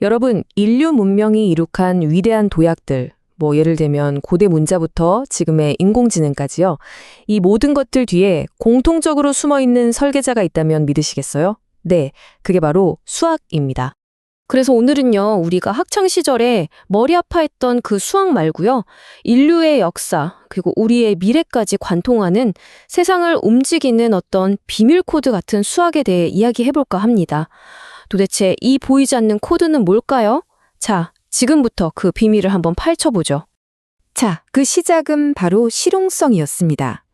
여러분, 인류 문명이 이룩한 위대한 도약들, 예를 들면 고대 문자부터 지금의 인공지능까지요. 이 모든 것들 뒤에 공통적으로 숨어 있는 설계자가 있다면 믿으시겠어요? 네, 그게 바로 수학입니다. 그래서 오늘은요, 우리가 학창 시절에 머리 아파했던 그 수학 말고요, 인류의 역사, 그리고 우리의 미래까지 관통하는 세상을 움직이는 어떤 비밀 코드 같은 수학에 대해 이야기해볼까 합니다. 도대체 이 보이지 않는 코드는 뭘까요? 자, 지금부터 그 비밀을 한번 파헤쳐보죠. 자, 그 시작은 바로 실용성이었습니다.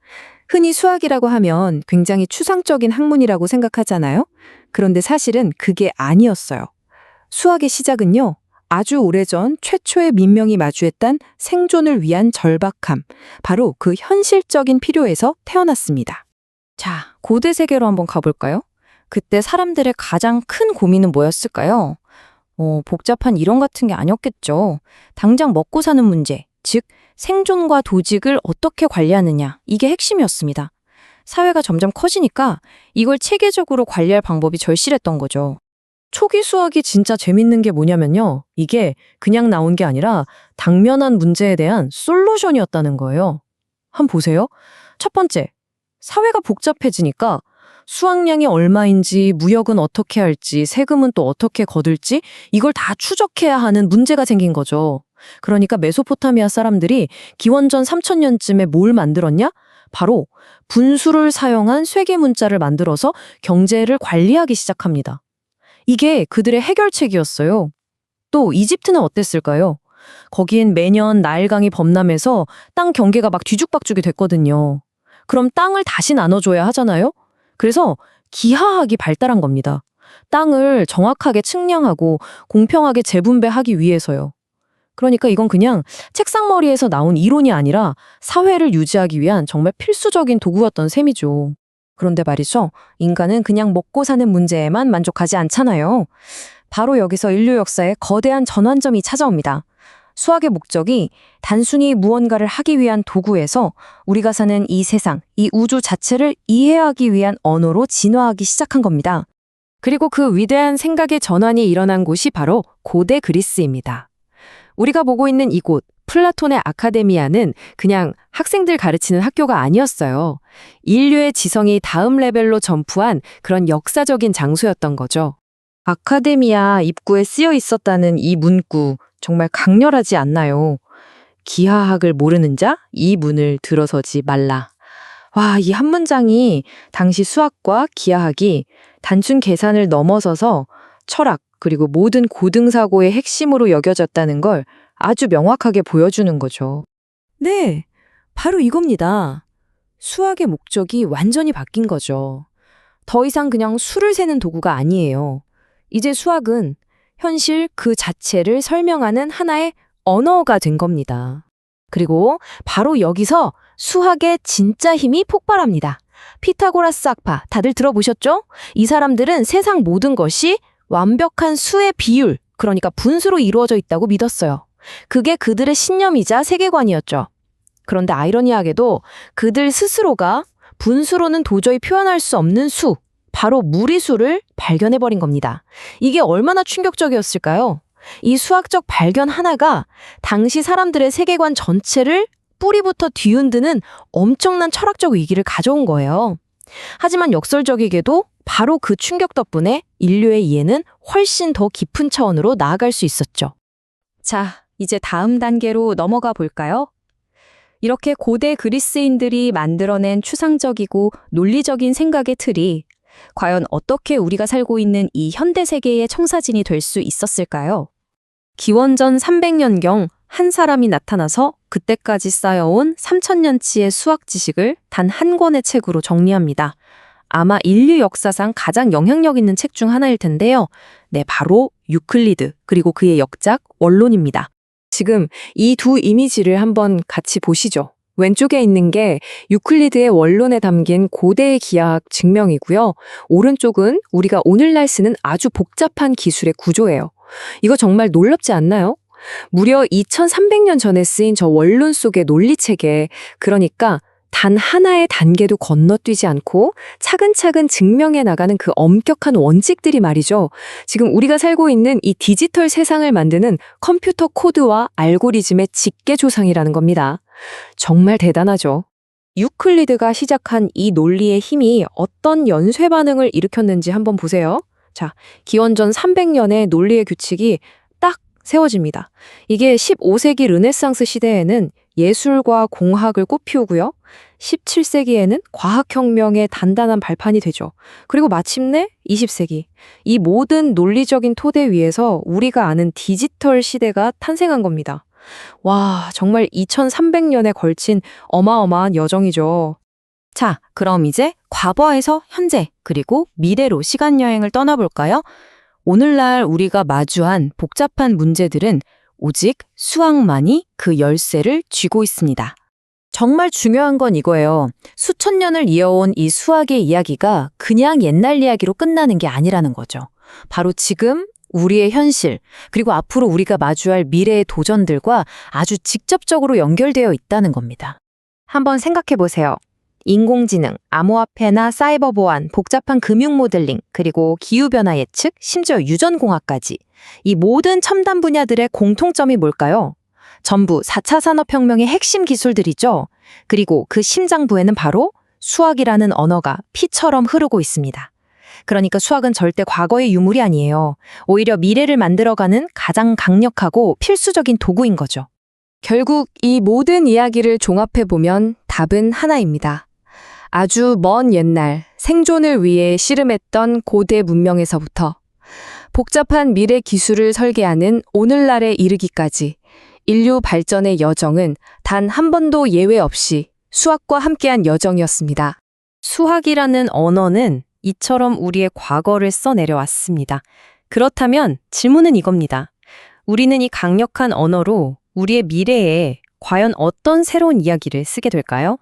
흔히 수학이라고 하면 굉장히 추상적인 학문이라고 생각하잖아요. 그런데 사실은 그게 아니었어요. 수학의 시작은요, 아주 오래전 최초의 민명이 마주했던 생존을 위한 절박함, 바로 그 현실적인 필요에서 태어났습니다. 자, 고대 세계로 한번 가볼까요? 그때 사람들의 가장 큰 고민은 뭐였을까요? 복잡한 이론 같은 게 아니었겠죠. 당장 먹고 사는 문제, 즉 생존과 도직을 어떻게 관리하느냐, 이게 핵심이었습니다. 사회가 점점 커지니까 이걸 체계적으로 관리할 방법이 절실했던 거죠. 초기 수학이 진짜 재밌는 게 뭐냐면요. 이게 그냥 나온 게 아니라 당면한 문제에 대한 솔루션이었다는 거예요. 한번 보세요. 첫 번째, 사회가 복잡해지니까 수확량이 얼마인지, 무역은 어떻게 할지, 세금은 또 어떻게 거둘지 이걸 다 추적해야 하는 문제가 생긴 거죠. 그러니까 메소포타미아 사람들이 기원전 3000년쯤에 뭘 만들었냐? 바로 분수를 사용한 쇠계 문자를 만들어서 경제를 관리하기 시작합니다. 이게 그들의 해결책이었어요. 또 이집트는 어땠을까요? 거긴 매년 나일강이 범람해서 땅 경계가 막 뒤죽박죽이 됐거든요. 그럼 땅을 다시 나눠줘야 하잖아요? 그래서 기하학이 발달한 겁니다. 땅을 정확하게 측량하고 공평하게 재분배하기 위해서요. 그러니까 이건 그냥 책상머리에서 나온 이론이 아니라 사회를 유지하기 위한 정말 필수적인 도구였던 셈이죠. 그런데 말이죠. 인간은 그냥 먹고 사는 문제에만 만족하지 않잖아요. 바로 여기서 인류 역사에 거대한 전환점이 찾아옵니다. 수학의 목적이 단순히 무언가를 하기 위한 도구에서 우리가 사는 이 세상, 이 우주 자체를 이해하기 위한 언어로 진화하기 시작한 겁니다. 그리고 그 위대한 생각의 전환이 일어난 곳이 바로 고대 그리스입니다. 우리가 보고 있는 이곳, 플라톤의 아카데미아는 그냥 학생들 가르치는 학교가 아니었어요. 인류의 지성이 다음 레벨로 점프한 그런 역사적인 장소였던 거죠. 아카데미아 입구에 쓰여 있었다는 이 문구 정말 강렬하지 않나요? 기하학을 모르는 자, 이 문을 들어서지 말라. 와, 이 한 문장이 당시 수학과 기하학이 단순 계산을 넘어서서 철학 그리고 모든 고등사고의 핵심으로 여겨졌다는 걸 아주 명확하게 보여주는 거죠. 네, 바로 이겁니다. 수학의 목적이 완전히 바뀐 거죠. 더 이상 그냥 수를 세는 도구가 아니에요. 이제 수학은 현실 그 자체를 설명하는 하나의 언어가 된 겁니다. 그리고 바로 여기서 수학의 진짜 힘이 폭발합니다. 피타고라스 학파 다들 들어보셨죠? 이 사람들은 세상 모든 것이 완벽한 수의 비율, 그러니까 분수로 이루어져 있다고 믿었어요. 그게 그들의 신념이자 세계관이었죠. 그런데 아이러니하게도 그들 스스로가 분수로는 도저히 표현할 수 없는 수, 바로 무리수를 발견해버린 겁니다. 이게 얼마나 충격적이었을까요? 이 수학적 발견 하나가 당시 사람들의 세계관 전체를 뿌리부터 뒤흔드는 엄청난 철학적 위기를 가져온 거예요. 하지만 역설적이게도 바로 그 충격 덕분에 인류의 이해는 훨씬 더 깊은 차원으로 나아갈 수 있었죠. 자, 이제 다음 단계로 넘어가 볼까요? 이렇게 고대 그리스인들이 만들어낸 추상적이고 논리적인 생각의 틀이 과연 어떻게 우리가 살고 있는 이 현대 세계의 청사진이 될 수 있었을까요? 기원전 300년경 한 사람이 나타나서 그때까지 쌓여온 3000년치의 수학 지식을 단 한 권의 책으로 정리합니다. 아마 인류 역사상 가장 영향력 있는 책 중 하나일 텐데요. 네, 바로 유클리드, 그리고 그의 역작 원론입니다. 지금 이 두 이미지를 한번 같이 보시죠. 왼쪽에 있는 게 유클리드의 원론에 담긴 고대의 기하학 증명이고요. 오른쪽은 우리가 오늘날 쓰는 아주 복잡한 기술의 구조예요. 이거 정말 놀랍지 않나요? 무려 2300년 전에 쓰인 저 원론 속의 논리체계, 그러니까 단 하나의 단계도 건너뛰지 않고 차근차근 증명해 나가는 그 엄격한 원칙들이 말이죠. 지금 우리가 살고 있는 이 디지털 세상을 만드는 컴퓨터 코드와 알고리즘의 직계조상이라는 겁니다. 정말 대단하죠. 유클리드가 시작한 이 논리의 힘이 어떤 연쇄 반응을 일으켰는지 한번 보세요. 자, 기원전 300년의 논리의 규칙이 딱 세워집니다. 이게 15세기 르네상스 시대에는 예술과 공학을 꽃피우고요. 17세기에는 과학혁명의 단단한 발판이 되죠. 그리고 마침내 20세기. 이 모든 논리적인 토대 위에서 우리가 아는 디지털 시대가 탄생한 겁니다. 와, 정말 2300년에 걸친 어마어마한 여정이죠. 자, 그럼 이제 과거에서 현재, 그리고 미래로 시간여행을 떠나볼까요? 오늘날 우리가 마주한 복잡한 문제들은 오직 수학만이 그 열쇠를 쥐고 있습니다. 정말 중요한 건 이거예요. 수천 년을 이어온 이 수학의 이야기가 그냥 옛날 이야기로 끝나는 게 아니라는 거죠. 바로 지금 우리의 현실, 그리고 앞으로 우리가 마주할 미래의 도전들과 아주 직접적으로 연결되어 있다는 겁니다. 한번 생각해 보세요. 인공지능, 암호화폐나 사이버 보안, 복잡한 금융 모델링, 그리고 기후변화 예측, 심지어 유전공학까지. 이 모든 첨단 분야들의 공통점이 뭘까요? 전부 4차 산업혁명의 핵심 기술들이죠. 그리고 그 심장부에는 바로 수학이라는 언어가 피처럼 흐르고 있습니다. 그러니까 수학은 절대 과거의 유물이 아니에요. 오히려 미래를 만들어가는 가장 강력하고 필수적인 도구인 거죠. 결국 이 모든 이야기를 종합해보면 답은 하나입니다. 아주 먼 옛날 생존을 위해 씨름했던 고대 문명에서부터 복잡한 미래 기술을 설계하는 오늘날에 이르기까지 인류 발전의 여정은 단 한 번도 예외 없이 수학과 함께한 여정이었습니다. 수학이라는 언어는 이처럼 우리의 과거를 써내려왔습니다. 그렇다면 질문은 이겁니다. 우리는 이 강력한 언어로 우리의 미래에 과연 어떤 새로운 이야기를 쓰게 될까요?